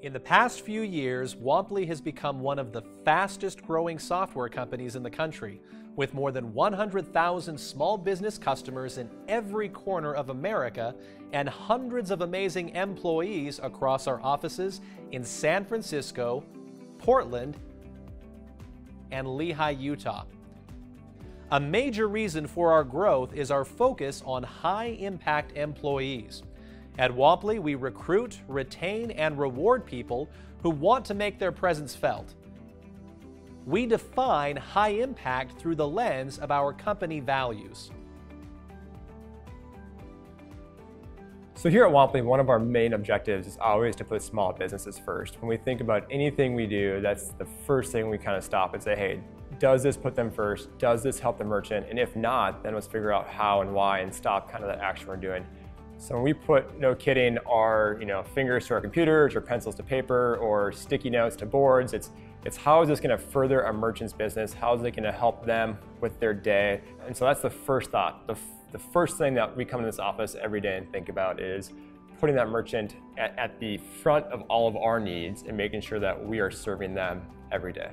In the past few years, Womply has become one of the fastest growing software companies in the country, with more than 100,000 small business customers in every corner of America and hundreds of amazing employees across our offices in San Francisco, Portland, and Lehi, Utah. A major reason for our growth is our focus on high-impact employees. At Womply, we recruit, retain, and reward people who want to make their presence felt. We define high impact through the lens of our company values. So here at Womply, one of our main objectives is always to put small businesses first. When we think about anything we do, that's the first thing we kind of stop and say, hey, does this put them first? Does this help the merchant? And if not, then let's figure out how and why and stop kind of the action we're doing. So when we put, no kidding, our fingers to our computers or pencils to paper or sticky notes to boards, it's how is this going to further a merchant's business? How is it going to help them with their day? And so that's the first thought. The first thing that we come in this office every day and think about is putting that merchant at the front of all of our needs and making sure that we are serving them every day.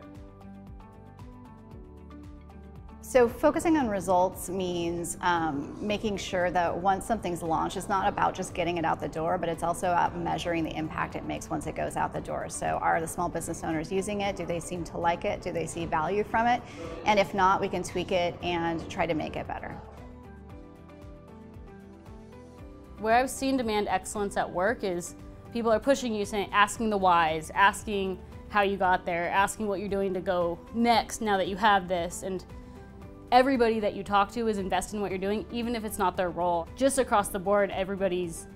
So focusing on results means making sure that once something's launched, it's not about just getting it out the door, but it's also about measuring the impact it makes once it goes out the door. So are the small business owners using it? Do they seem to like it? Do they see value from it? And if not, we can tweak it and try to make it better. Where I've seen demand excellence at work is people are pushing you, saying, asking the whys, asking how you got there, asking what you're doing to go next now that you have this. And everybody that you talk to is invested in what you're doing, even if it's not their role. Just across the board, everybody's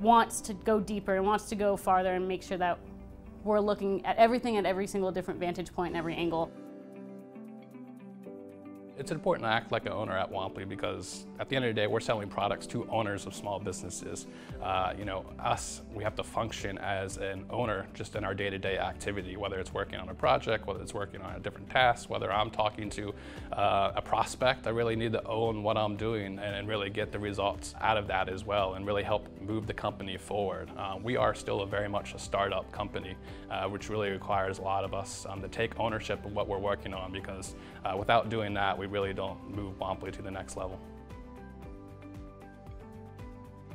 wants to go deeper and wants to go farther and make sure that we're looking at everything at every single different vantage point and every angle. It's important to act like an owner at Womply because at the end of the day, we're selling products to owners of small businesses. We have to function as an owner just in our day-to-day activity, whether it's working on a project, whether it's working on a different task, whether I'm talking to a prospect. I really need to own what I'm doing and really get the results out of that as well and really help move the company forward. We are still very much a startup company, which really requires a lot of us to take ownership of what we're working on because without doing that, we really don't move Womply to the next level.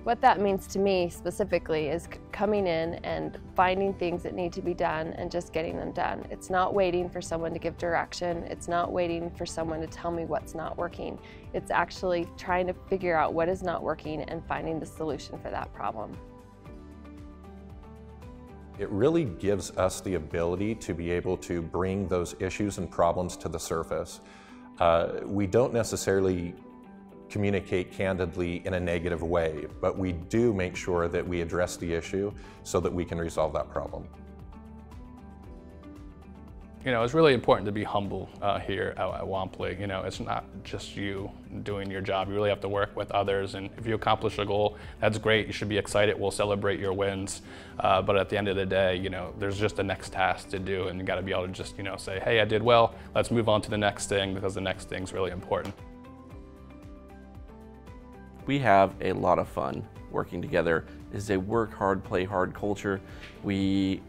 What that means to me specifically is coming in and finding things that need to be done and just getting them done. It's not waiting for someone to give direction. It's not waiting for someone to tell me what's not working. It's actually trying to figure out what is not working and finding the solution for that problem. It really gives us the ability to be able to bring those issues and problems to the surface. We don't necessarily communicate candidly in a negative way, but we do make sure that we address the issue so that we can resolve that problem. It's really important to be humble here at Womply. It's not just you doing your job. You really have to work with others, and if you accomplish a goal, that's great. You should be excited. We'll celebrate your wins. But at the end of the day, there's just a next task to do, and you got to be able to just, say, hey, I did well. Let's move on to the next thing because the next thing's really important. We have a lot of fun working together. It's a work hard, play hard culture. We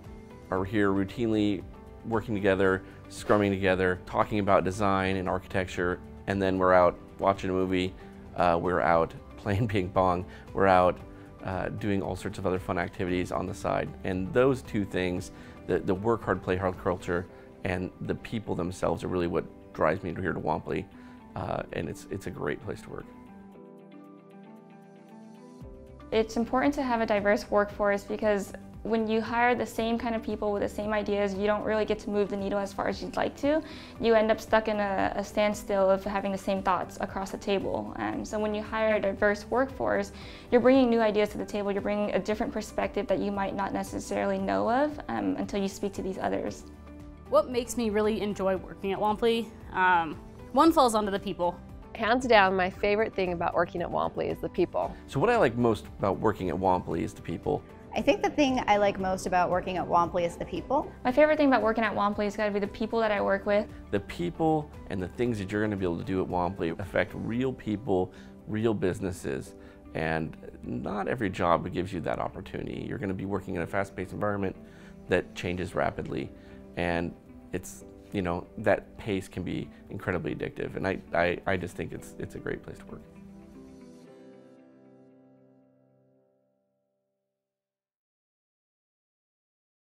are here routinely working together, scrumming together, talking about design and architecture, and then we're out watching a movie, we're out playing ping pong, we're out doing all sorts of other fun activities on the side. And those two things, the work hard, play hard culture and the people themselves are really what drives me here to Womply, and it's a great place to work. It's important to have a diverse workforce because when you hire the same kind of people with the same ideas, you don't really get to move the needle as far as you'd like to. You end up stuck in a standstill of having the same thoughts across the table. So when you hire a diverse workforce, you're bringing new ideas to the table. You're bringing a different perspective that you might not necessarily know of until you speak to these others. What makes me really enjoy working at Womply? One falls onto the people. Hands down, my favorite thing about working at Womply is the people. So what I like most about working at Womply is the people. I think the thing I like most about working at Womply is the people. My favorite thing about working at Womply has got to be the people that I work with. The people and the things that you're going to be able to do at Womply affect real people, real businesses, And not every job gives you that opportunity. You're going to be working in a fast-paced environment that changes rapidly, and it's, you know, that pace can be incredibly addictive, and I just think it's a great place to work.